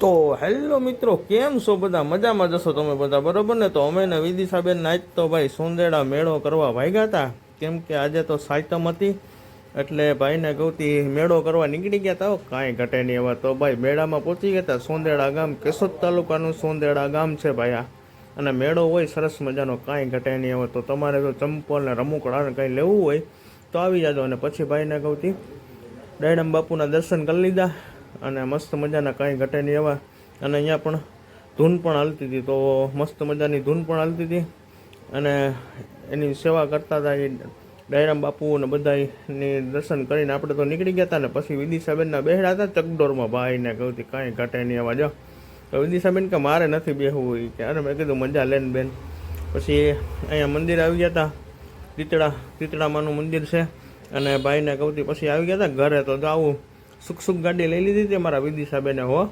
તો હેલો મિત્રો, કેમ છો બધા? મજામાં જશો તમે બધા, બરોબર ને? તો અમે ને વિદિશાબેન આજ તો ભાઈ સોંદેડા મેળો કરવા ભાગ્યા હતા. કેમ કે આજે તો સાયતમ હતી, એટલે ભાઈને ગૌતી મેળો કરવા નીકળી ગયા હતા. કાંઈ ઘટે નહીં એવા. તો ભાઈ મેળામાં પહોંચી ગયા હતા. સોંદેડા ગામ, કેશોદ તાલુકાનું સોંદેડા ગામ છે ભાઈ આ. અને મેળો હોય સરસ મજાનો, કાંઈ ઘટે નહીં એવો. તો તમારે જો ચંપલ ને રમકડા ને કંઈ લેવું હોય તો આવી જાજો. અને પછી ભાઈને ગૌતી ડાયણમ બાપુના દર્શન કરી લીધા અને મસ્ત મજાના, કાંઈ ઘટે નહીં એવા. અને અહીંયા પણ ધૂન પણ હાલતી હતી, તો મસ્ત મજાની ધૂન પણ હાલતી હતી. અને એની સેવા કરતા હતા એ ડાયરામ બાપુ અને બધાની દર્શન કરીને આપણે તો નીકળી ગયા હતા. ને પછી વિદિશાબેનના બેહડા હતા ચકડોરમાં, ભાઈને કહું કાંઈ ઘટે નહીં એવા. જો તો વિદિશાબેન કે મારે નથી બેહવું એ કે. અરે મેં કીધું મજા લેન બેન. પછી અહીંયા મંદિર આવી ગયા હતા, તીતડામાનું મંદિર છે. અને ભાઈને કહું પછી આવી ગયા હતા ઘરે. તો આવું સુખ ગાડી લઈ લીધી હતી મારા વિદિશાબેને હો.